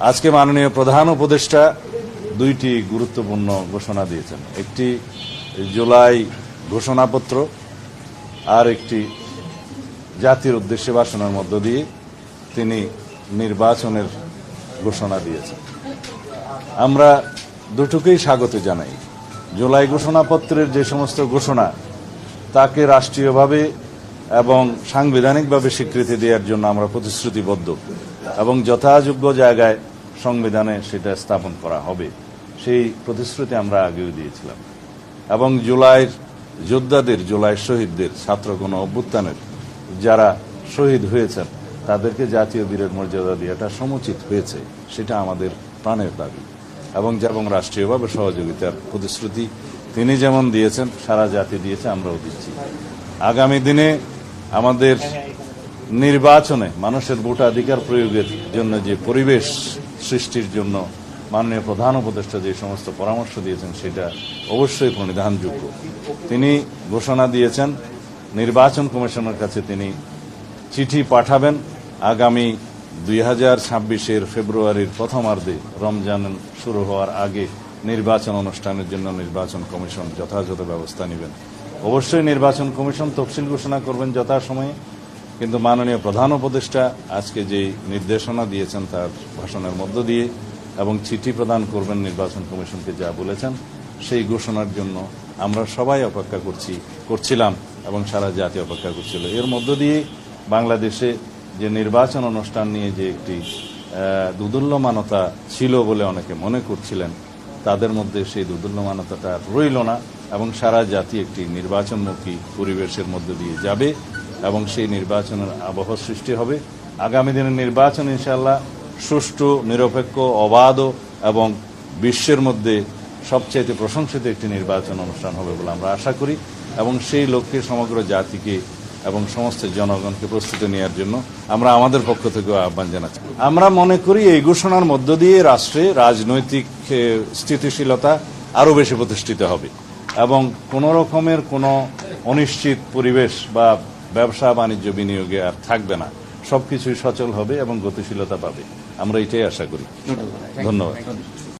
আজকে মাননীয় প্রধান উপদেষ্টা দুইটি গুরুত্বপূর্ণ ঘোষণা দিয়েছেন, একটি জুলাই ঘোষণাপত্র আর একটি জাতির উদ্দেশ্যে ভাষণের মধ্য দিয়ে তিনি নির্বাচনের ঘোষণা দিয়েছেন। আমরা দুটোকেই স্বাগত জানাই। জুলাই ঘোষণাপত্রের যে সমস্ত ঘোষণা তাকে রাষ্ট্রীয়ভাবে এবং সাংবিধানিকভাবে স্বীকৃতি দেওয়ার জন্য আমরা প্রতিশ্রুতিবদ্ধ এবং যথাযোগ্য জায়গায় সংবিধানে সেটা স্থাপন করা হবে, সেই প্রতিশ্রুতি আমরা আগেও দিয়েছিলাম। এবং জুলাইয়ের যোদ্ধাদের, জুলাই শহীদদের, ছাত্র গণ অভ্যুত্থানের যারা শহীদ হয়েছেন তাদেরকে জাতীয় বীরের মর্যাদা দেওয়াটা সমুচিত হয়েছে, সেটা আমাদের প্রাণের দাবি। এবং রাষ্ট্রীয়ভাবে সহযোগিতার প্রতিশ্রুতি তিনি যেমন দিয়েছেন, সারা জাতি দিয়েছে, আমরাও দিচ্ছি। আগামী দিনে আমাদের নির্বাচনে মানুষের ভোটাধিকার প্রয়োগের জন্য যে পরিবেশ সৃষ্টির জন্য মাননীয় প্রধান উপদেষ্টা যে সমস্ত পরামর্শ দিয়েছেন সেটা অবশ্যই প্রণিধানযোগ্য। তিনি ঘোষণা দিয়েছেন নির্বাচন কমিশনের কাছে তিনি চিঠি পাঠাবেন আগামী 2026-এর ফেব্রুয়ারির প্রথমার্ধে, রমজান শুরু হওয়ার আগে নির্বাচন অনুষ্ঠানের জন্য নির্বাচন কমিশন যথাযথ ব্যবস্থা নেবেন। অবশ্যই নির্বাচন কমিশন তফসিল ঘোষণা করবেন যথাসময়ে, কিন্তু মাননীয় প্রধান উপদেষ্টা আজকে যে নির্দেশনা দিয়েছেন তার ভাষণের মধ্য দিয়ে এবং চিঠি প্রদান করবেন নির্বাচন কমিশনকে যা বলেছেন, সেই ঘোষণার জন্য আমরা সবাই অপেক্ষা করছিলাম এবং সারা জাতি অপেক্ষা করছিল। এর মধ্য দিয়ে বাংলাদেশে যে নির্বাচন অনুষ্ঠান নিয়ে যে একটি দুদুল্যমানতা ছিল বলে অনেকে মনে করছিলেন, তাদের মধ্যে সেই দুদুল্যমানতাটা রইল না এবং সারা জাতি একটি নির্বাচনমুখী পরিবেশের মধ্য দিয়ে যাবে এবং সেই নির্বাচনের আবহ সৃষ্টি হবে। আগামী দিনের নির্বাচন ইনশাআল্লাহ সুষ্ঠু, নিরপেক্ষ, অবাধ এবং বিশ্বের মধ্যে সবচাইতে প্রশংসিত একটি নির্বাচন অনুষ্ঠান হবে বলে আমরা আশা করি এবং সেই লক্ষ্যে সমগ্র জাতিকে এবং সমস্ত জনগণকে প্রস্তুতি নেওয়ার জন্য আমরা আমাদের পক্ষ থেকে আহ্বান জানাচ্ছি। আমরা মনে করি এই ঘোষণার মধ্য দিয়ে রাষ্ট্রে রাজনৈতিক স্থিতিশীলতা আরও বেশি প্রতিষ্ঠিত হবে এবং কোনো রকমের কোনো অনিশ্চিত পরিবেশ বা ব্যবসা বাণিজ্য বিনিয়োগে আর থাকবে না, সবকিছুই সচল হবে এবং গতিশীলতা পাবে। আমরা এটাই আশা করি। ধন্যবাদ।